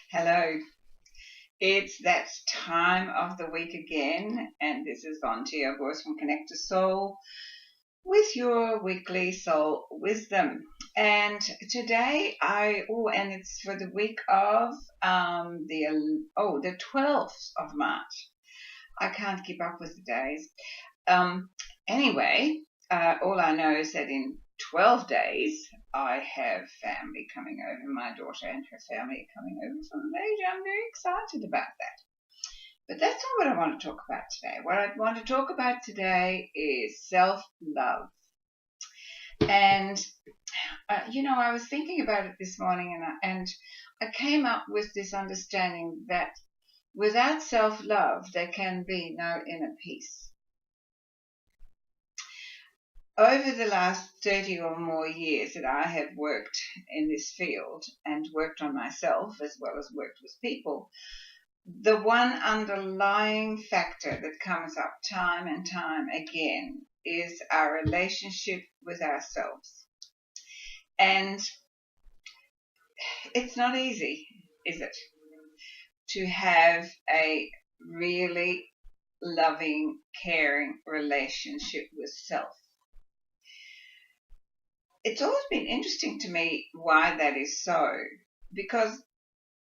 Hello, it's that time of the week again, and this is Yvonne Teoh Bource from Connect to Soul with your weekly soul wisdom. And today and it's for the week of the 12th of March. I can't keep up with the days. Um, anyway, all I know is that in 12 days, I have family coming over. My daughter and her family are coming over from Malaysia. I'm very excited about that. But that's not what I want to talk about today. What I want to talk about today is self-love. And, I was thinking about it this morning and I came up with this understanding that without self-love, there can be no inner peace. Over the last 30 or more years that I have worked in this field and worked on myself as well as worked with people, the one underlying factor that comes up time and time again is our relationship with ourselves. And it's not easy, is it, to have a really loving, caring relationship with self. It's always been interesting to me why that is so, because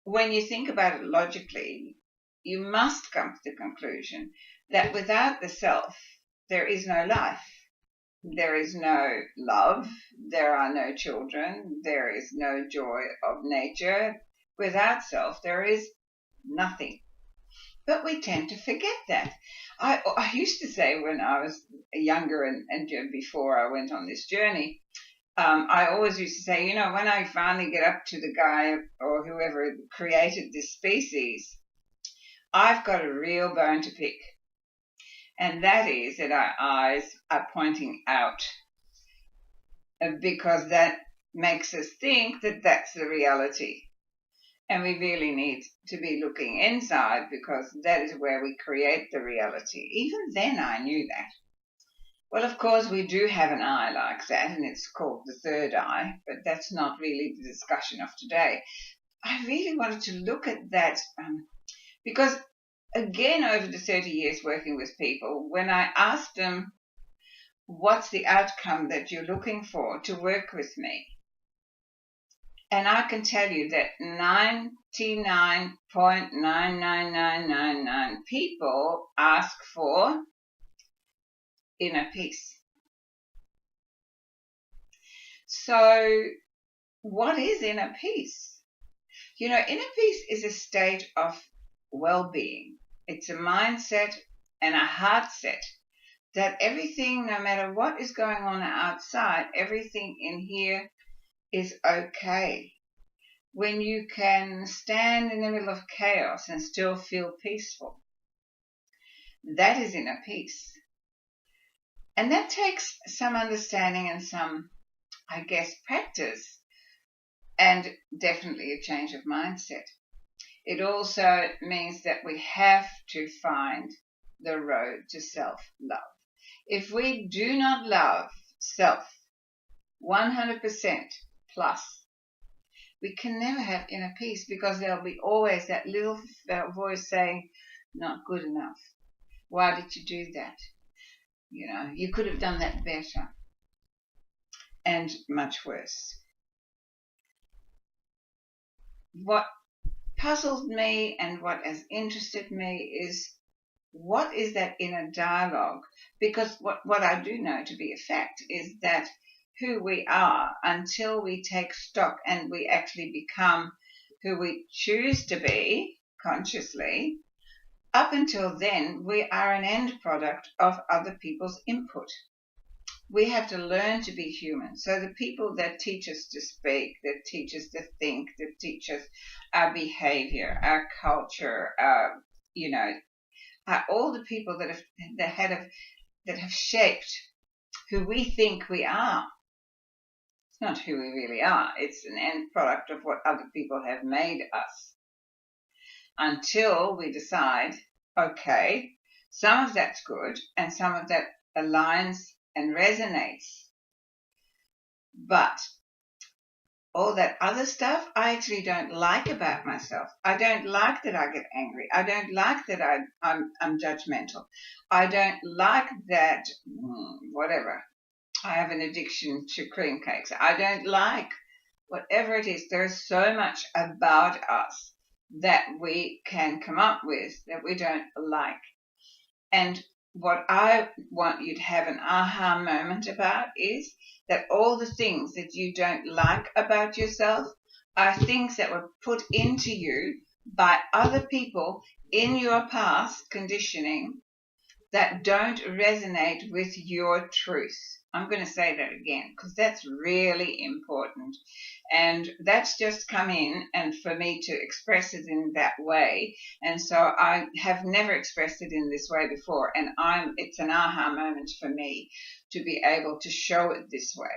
when you think about it logically, you must come to the conclusion that without the self, there is no life. There is no love. There are no children. There is no joy of nature. Without self, there is nothing. But we tend to forget that. I used to say when I was younger and before I went on this journey, I always used to say, when I finally get up to the guy or whoever created this species, I've got a real bone to pick. And that is that our eyes are pointing out, because that makes us think that that's the reality. And we really need to be looking inside because that is where we create the reality. Even then I knew that. Well, of course, we do have an eye like that, and it's called the third eye, but that's not really the discussion of today. I really wanted to look at that because, again, over the 30 years working with people, when I asked them, what's the outcome that you're looking for to work with me? And I can tell you that 99.99999 people ask for inner peace. So what is inner peace? Inner peace is a state of well-being. It's a mindset and a heart set that everything, no matter what is going on outside, everything in here is okay. When you can stand in the middle of chaos and still feel peaceful, that is inner peace. And that takes some understanding and some, practice, and definitely a change of mindset. It also means that we have to find the road to self-love. If we do not love self 100% plus, we can never have inner peace because there'll be always that little voice saying, not good enough. Why did you do that? You could have done that better, and much worse. What puzzled me and what has interested me is what is that inner dialogue? Because what I do know to be a fact is that who we are, until we take stock and we actually become who we choose to be consciously, up until then, we are an end product of other people's input. We have to learn to be human. So the people that teach us to speak, that teach us to think, that teach us our behavior, our culture, are all the people that have shaped who we think we are. It's not who we really are. It's an end product of what other people have made us. Until we decide, okay, some of that's good and some of that aligns and resonates. But all that other stuff I actually don't like about myself. I don't like that I get angry. I don't like that I'm judgmental. I don't like that, whatever. I have an addiction to cream cakes. I don't like whatever it is. There's so much about us that we can come up with that we don't like. And what I want you to have an aha moment about is that all the things that you don't like about yourself are things that were put into you by other people in your past conditioning that don't resonate with your truth. I'm going to say that again because that's really important. And that's just come in and for me to express it in that way. And so I have never expressed it in this way before. And it's an aha moment for me to be able to show it this way.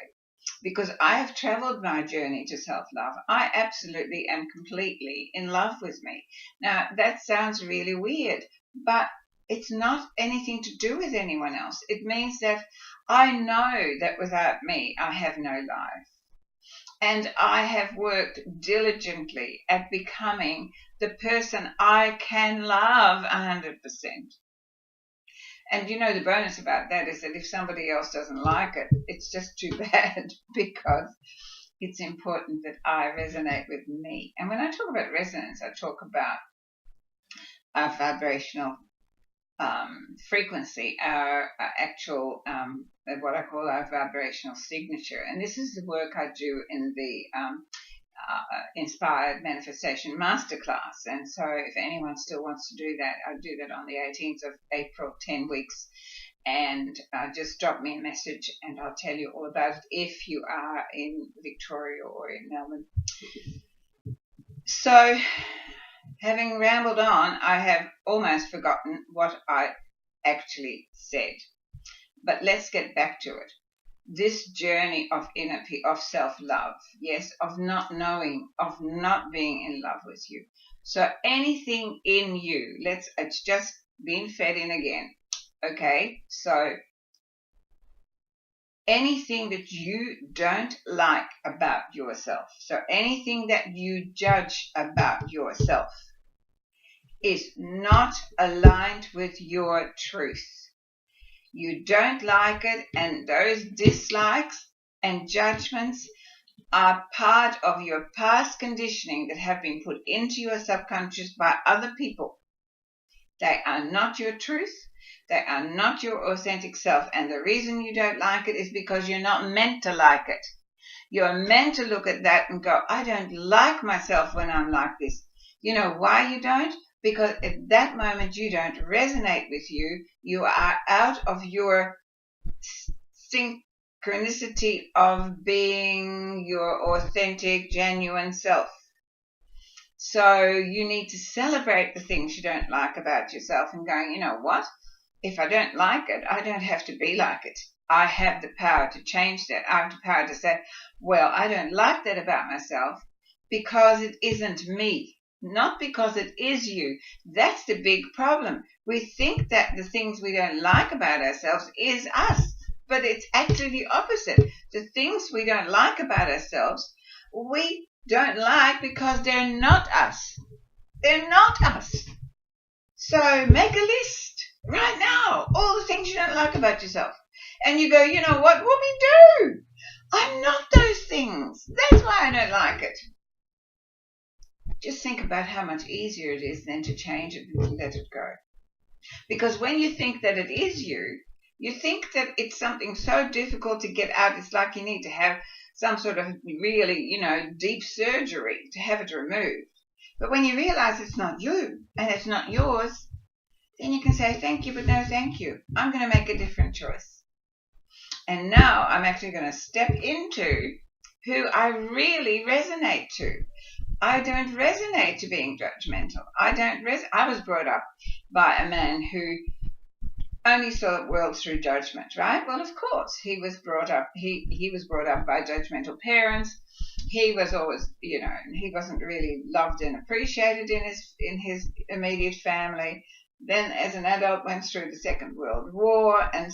Because I have traveled my journey to self-love. I absolutely am completely in love with me. Now, that sounds really weird, but it's not anything to do with anyone else. It means that I know that without me, I have no life. And I have worked diligently at becoming the person I can love 100%. And the bonus about that is that if somebody else doesn't like it, it's just too bad because it's important that I resonate with me. And when I talk about resonance, I talk about our vibrational frequency, our actual, what I call our vibrational signature. And this is the work I do in the Inspired Manifestation Masterclass. And so if anyone still wants to do that, I do that on the 18th of April, 10 weeks. And just drop me a message and I'll tell you all about it if you are in Victoria or in Melbourne. So, having rambled on, I have almost forgotten what I actually said. But let's get back to it. This journey of of self-love, yes, of not knowing, of not being in love with you. So anything in you, it's just been fed in again. Okay, so anything that you don't like about yourself, so anything that you judge about yourself is not aligned with your truth. You don't like it, and those dislikes and judgments are part of your past conditioning that have been put into your subconscious by other people. They are not your truth. They are not your authentic self. And the reason you don't like it is because you're not meant to like it. You're meant to look at that and go, I don't like myself when I'm like this. You know why you don't? Because at that moment you don't resonate with you. You are out of your synchronicity of being your authentic, genuine self. So you need to celebrate the things you don't like about yourself and going, you know what? If I don't like it, I don't have to be like it. I have the power to change that. I have the power to say, well, I don't like that about myself because it isn't me, not because it is you. That's the big problem. We think that the things we don't like about ourselves is us, but it's actually the opposite. The things we don't like about ourselves, we don't like because they're not us. They're not us. So make a list right now, all the things you don't like about yourself. And you go, you know what, whoopie do? I'm not those things. That's why I don't like it. Just think about how much easier it is then to change it and let it go. Because when you think that it is you, you think that it's something so difficult to get out. It's like you need to have some sort of really, deep surgery to have it removed. But when you realize it's not you and it's not yours, then you can say, thank you, but no thank you. I'm going to make a different choice. And now I'm actually going to step into who I really resonate to. I don't resonate to being judgmental. I was brought up by a man who only saw the world through judgment, right? Well, of course, he was brought up by judgmental parents. He was always, he wasn't really loved and appreciated in his immediate family. Then as an adult went through the Second World War and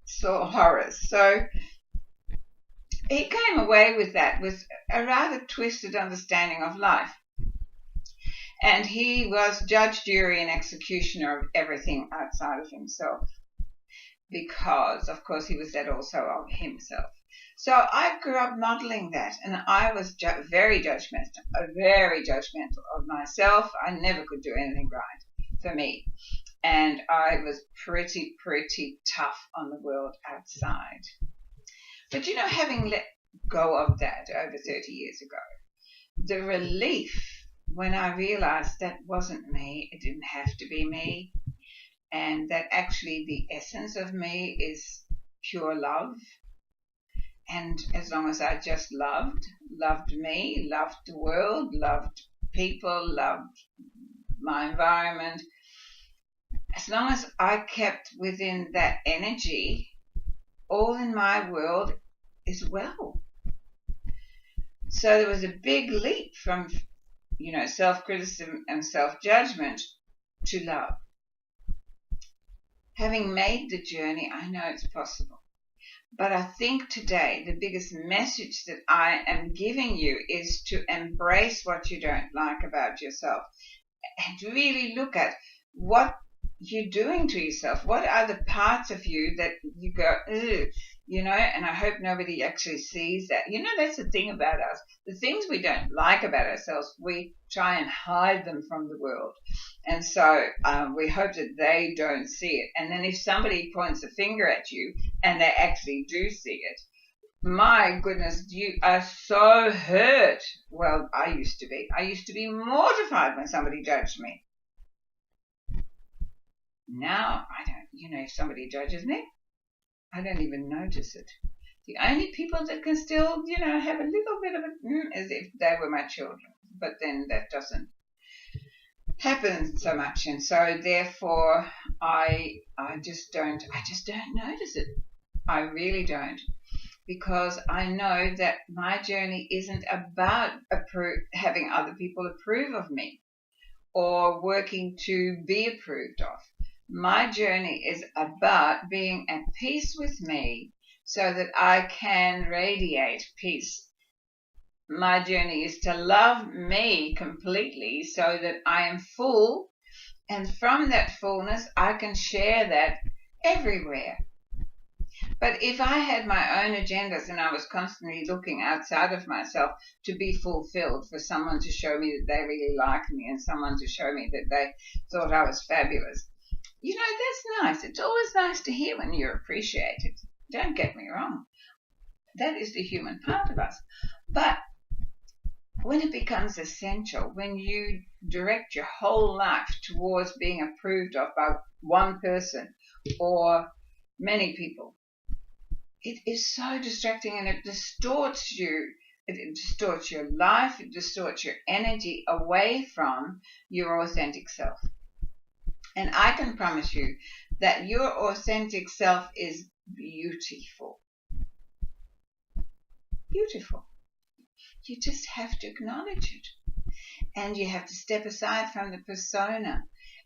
saw horrors. So he came away with that, with a rather twisted understanding of life. And he was judge, jury, and executioner of everything outside of himself, because, of course, he was that also of himself. So I grew up modeling that, and I was very judgmental of myself. I never could do anything right for me. And I was pretty tough on the world outside. But, having let go of that over 30 years ago, the relief when I realized that wasn't me, it didn't have to be me, and that actually the essence of me is pure love. And as long as I just loved me, loved the world, loved people, loved my environment, as long as I kept within that energy, all in my world is well. So there was a big leap from, self-criticism and self-judgment to love. Having made the journey, I know it's possible. But I think today the biggest message that I am giving you is to embrace what you don't like about yourself and really look at what you're doing to yourself. What are the parts of you that you go, ugh, and I hope nobody actually sees that. That's the thing about us. The things we don't like about ourselves, we try and hide them from the world. And so we hope that they don't see it. And then if somebody points a finger at you and they actually do see it, my goodness, you are so hurt. Well, I used to be mortified when somebody judged me. Now I don't, if somebody judges me, I don't even notice it. The only people that can still, have a little bit of it is if they were my children. But then that doesn't happen so much, and so therefore I just don't notice it. I really don't, because I know that my journey isn't about having other people approve of me or working to be approved of. My journey is about being at peace with me so that I can radiate peace. My journey is to love me completely so that I am full, and from that fullness I can share that everywhere. But if I had my own agendas and I was constantly looking outside of myself to be fulfilled, for someone to show me that they really like me and someone to show me that they thought I was fabulous, that's nice. It's always nice to hear when you're appreciated. Don't get me wrong. That is the human part of us. But when it becomes essential, when you direct your whole life towards being approved of by one person or many people, it is so distracting, and it distorts you. It distorts your life. It distorts your energy away from your authentic self. And I can promise you that your authentic self is beautiful. Beautiful. You just have to acknowledge it. And you have to step aside from the persona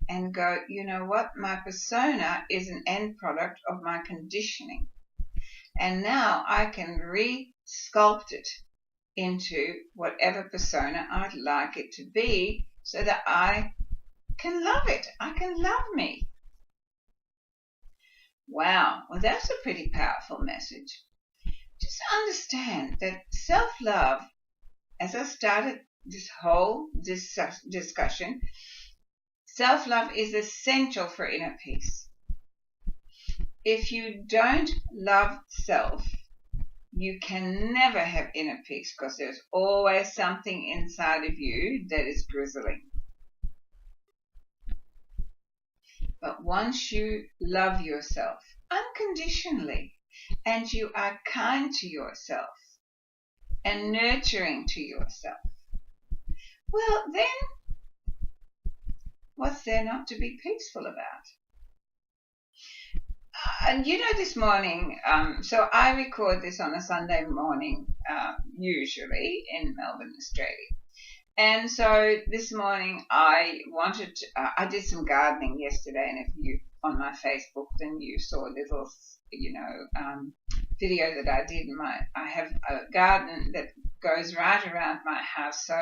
and go, you know what? My persona is an end product of my conditioning. And now I can re-sculpt it into whatever persona I'd like it to be so that I can love it. I can love me. Wow. Well, that's a pretty powerful message. Just understand that self-love, as I started this whole discussion, self-love is essential for inner peace. If you don't love self, you can never have inner peace, because there's always something inside of you that is grizzling. But once you love yourself unconditionally, and you are kind to yourself and nurturing to yourself, well, then what's there not to be peaceful about? And this morning, so I record this on a Sunday morning, usually in Melbourne, Australia. And so this morning I did some gardening yesterday, and if you on my Facebook, then you saw little, video that I did. I have a garden that goes right around my house, so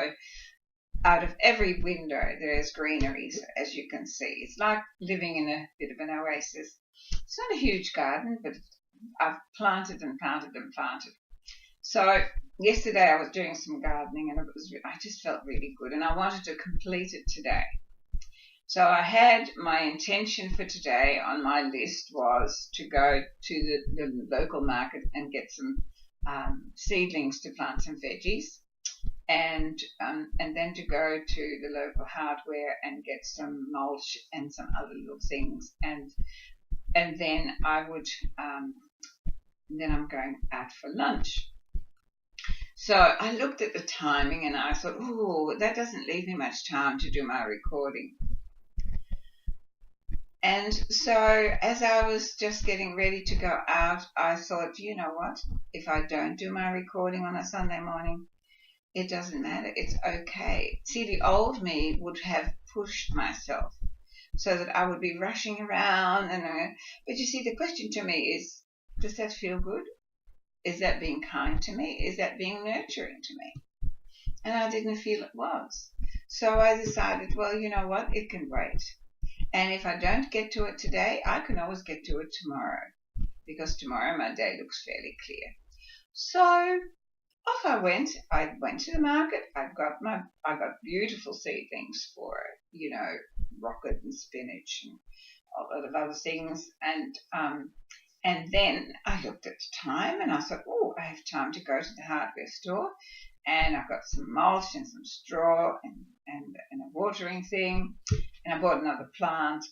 out of every window there's greenery, as you can see. It's like living in a bit of an oasis. It's not a huge garden, but I've planted and planted and planted. So yesterday I was doing some gardening, and I just felt really good, and I wanted to complete it today. So I had my intention for today on my list was to go to the local market and get some seedlings to plant some veggies, and then to go to the local hardware and get some mulch and some other little things, and then I would then I'm going out for lunch. So I looked at the timing and I thought, oh, that doesn't leave me much time to do my recording. And so as I was just getting ready to go out, I thought, you know what? If I don't do my recording on a Sunday morning, it doesn't matter. It's okay. See, the old me would have pushed myself so that I would be rushing around. But you see, the question to me is, does that feel good? Is that being kind to me? Is that being nurturing to me? And I didn't feel it was. So I decided, well, you know what? It can wait. And if I don't get to it today, I can always get to it tomorrow, because tomorrow my day looks fairly clear. So off I went. I went to the market. I got beautiful seedlings for it, you know, rocket and spinach and a lot of other things. And then I looked at the time and I thought, oh, I have time to go to the hardware store, and I've got some mulch and some straw and a watering thing, and I bought another plant,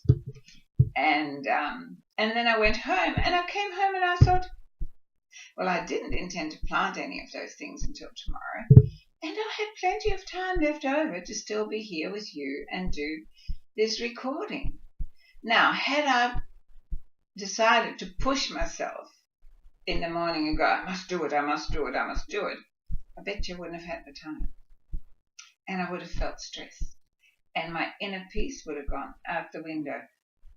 and then I went home, and I came home and I thought, well, I didn't intend to plant any of those things until tomorrow, and I had plenty of time left over to still be here with you and do this recording. Now, had I decided to push myself in the morning and go, I must do it, I must do it, I must do it, I bet you wouldn't have had the time. And I would have felt stressed. And my inner peace would have gone out the window.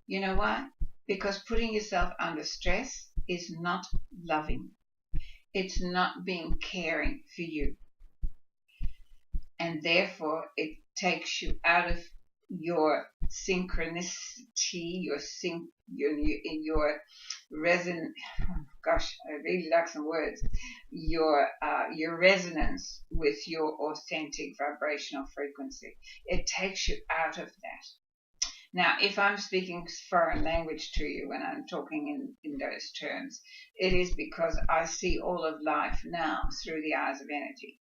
You know why? Because putting yourself under stress is not loving. It's not being caring for you. And therefore, it takes you out of your synchronicity, your resonance. Gosh, I really like some words. Your resonance with your authentic vibrational frequency. It takes you out of that. Now, if I'm speaking foreign language to you when I'm talking in those terms, it is because I see all of life now through the eyes of energy.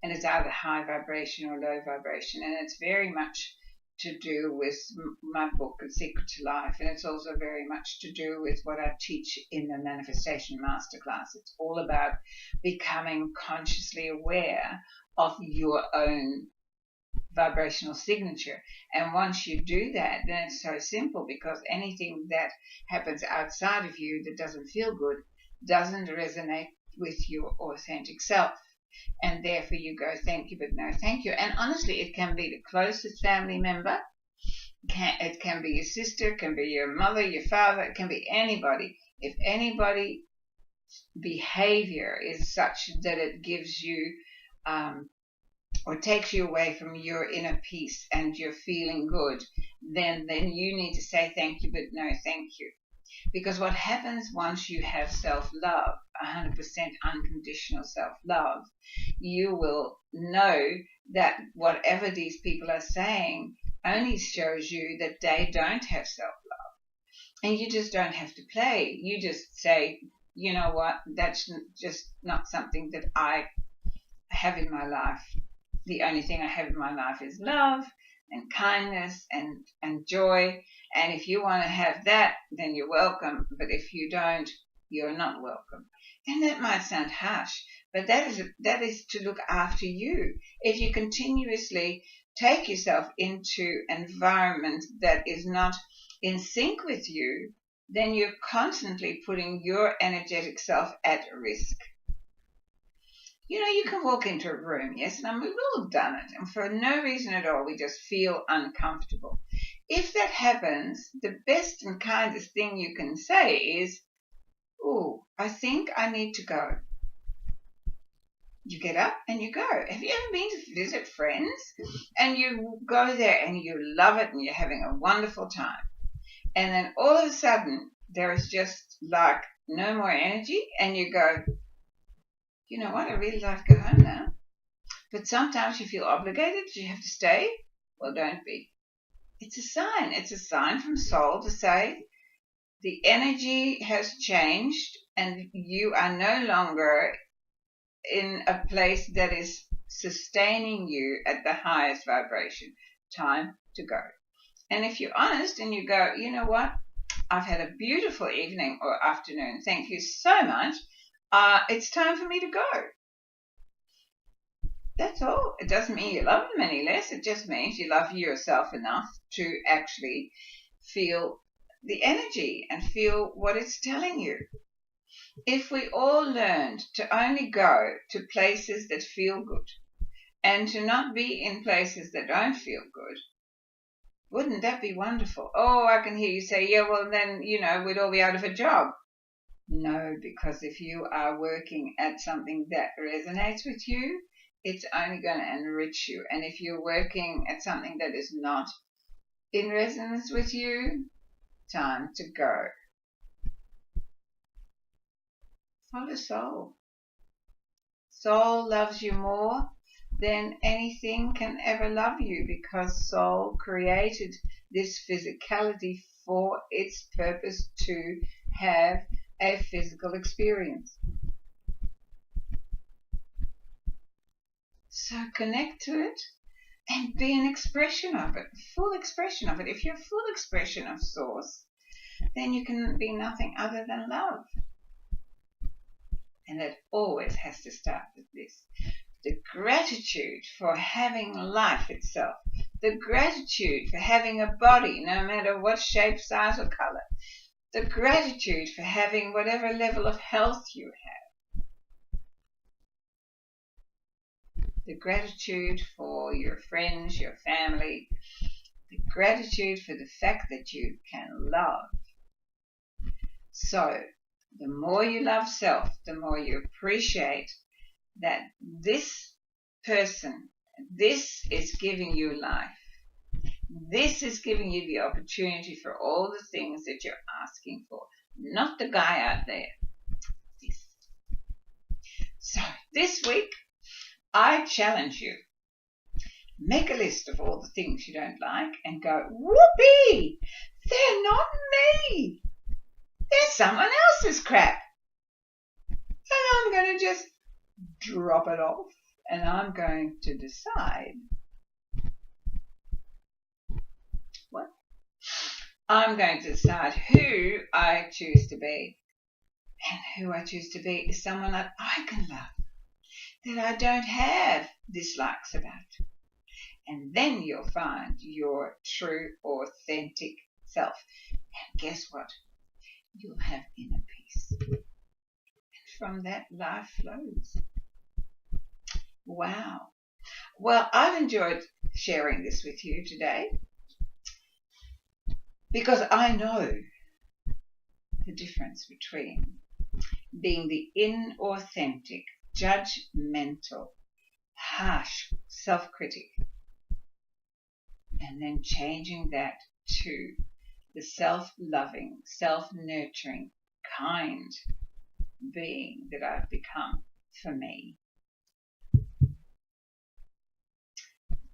And it's either high vibration or low vibration. And it's very much to do with my book, A Secret to Life. And it's also very much to do with what I teach in the Manifestation Masterclass. It's all about becoming consciously aware of your own vibrational signature. And once you do that, then it's so simple, because anything that happens outside of you that doesn't feel good doesn't resonate with your authentic self. And therefore you go, thank you, but no thank you. And honestly, it can be the closest family member. It can be your sister, it can be your mother, your father, it can be anybody. If anybody's behavior is such that it gives you or takes you away from your inner peace and you're feeling good, then you need to say thank you, but no thank you. Because what happens once you have self-love, 100% unconditional self-love, you will know that whatever these people are saying only shows you that they don't have self-love. And you just don't have to play. You just say, you know what, that's just not something that I have in my life. The only thing I have in my life is love and kindness and joy. And if you want to have that, then you're welcome. But if you don't, you're not welcome. And that might sound harsh, but that is to look after you. If you continuously take yourself into an environment that is not in sync with you, then you're constantly putting your energetic self at risk. You know, you can walk into a room, yes, and we've all done it, and for no reason at all, we just feel uncomfortable. If that happens, the best and kindest thing you can say is, Oh, I think I need to go. You get up and you go. Have you ever been to visit friends and you go there and you love it and you're having a wonderful time? And then all of a sudden there is just like no more energy and you go, you know what, I really like to go home now. But sometimes you feel obligated, you have to stay. Well, don't be. It's a sign. It's a sign from soul to say the energy has changed and you are no longer in a place that is sustaining you at the highest vibration. Time to go. And if you're honest and you go, you know what? I've had a beautiful evening or afternoon. Thank you so much. It's time for me to go. That's all. It doesn't mean you love them any less. It just means you love yourself enough to actually feel the energy and feel what it's telling you. If we all learned to only go to places that feel good and to not be in places that don't feel good, wouldn't that be wonderful? Oh, I can hear you say, yeah, well then, we'd all be out of a job. No, because if you are working at something that resonates with you, it's only going to enrich you. And if you're working at something that is not in resonance with you, time to go. Follow soul. Soul loves you more than anything can ever love you because soul created this physicality for its purpose to have a physical experience. So connect to it and be an expression of it, full expression of it. If you're a full expression of Source, then you can be nothing other than love. And it always has to start with this. The gratitude for having life itself. The gratitude for having a body, no matter what shape, size, or color. The gratitude for having whatever level of health you have. The gratitude for your friends, your family. The gratitude for the fact that you can love. So, the more you love self, the more you appreciate that this person, this is giving you life. This is giving you the opportunity for all the things that you're asking for, not the guy out there. This. So, this week, I challenge you. Make a list of all the things you don't like and go, whoopee! They're not me! They're someone else's crap. And I'm going to just drop it off and I'm going to decide what? I'm going to decide who I choose to be. And who I choose to be is someone that I can love, that I don't have dislikes about. And then you'll find your true, authentic self. And guess what? You'll have inner peace. And from that, life flows. Wow. Well, I've enjoyed sharing this with you today because I know the difference between being the inauthentic, judgmental, harsh self-critic and then changing that to the self-loving, self-nurturing, kind being that I've become for me.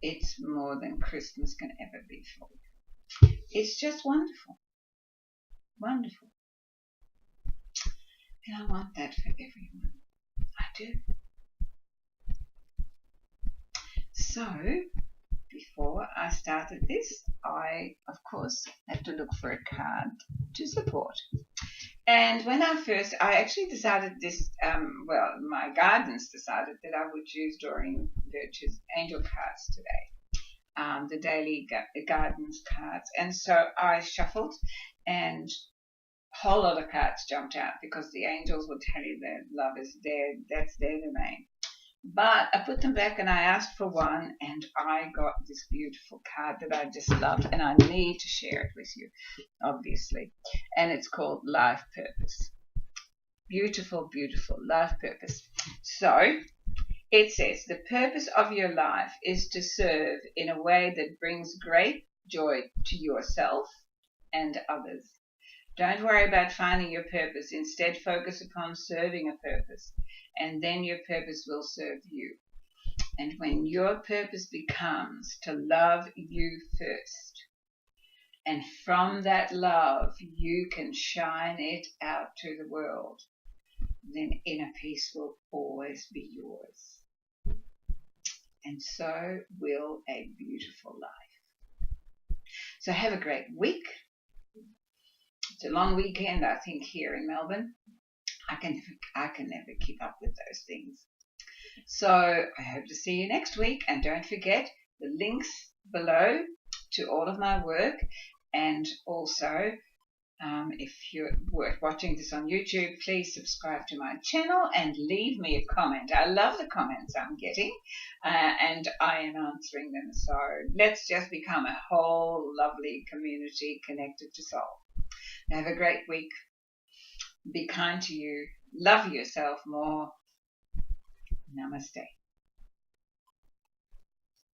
It's more than Christmas can ever be for you. It's just wonderful. Wonderful. And I want that for everyone. I do. So, before I started this, I, of course, had to look for a card to support. And when I actually decided this, my guidance decided that I would use Doreen Birch's angel cards today, the daily guidance cards. And so I shuffled and a whole lot of cards jumped out because the angels will tell you that love is there, that's their domain. But I put them back and I asked for one and I got this beautiful card that I just loved and I need to share it with you, obviously. And it's called Life Purpose. Beautiful, beautiful life purpose. So it says, the purpose of your life is to serve in a way that brings great joy to yourself and others. Don't worry about finding your purpose. Instead, focus upon serving a purpose, and then your purpose will serve you. And when your purpose becomes to love you first, and from that love you can shine it out to the world, then inner peace will always be yours. And so will a beautiful life. So have a great week. It's a long weekend, I think, here in Melbourne. I can never keep up with those things. So I hope to see you next week. And don't forget the links below to all of my work. And also, if you're watching this on YouTube, please subscribe to my channel and leave me a comment. I love the comments I'm getting, and I am answering them. So let's just become a whole lovely community connected to soul. Have a great week. Be kind to you. Love yourself more. Namaste.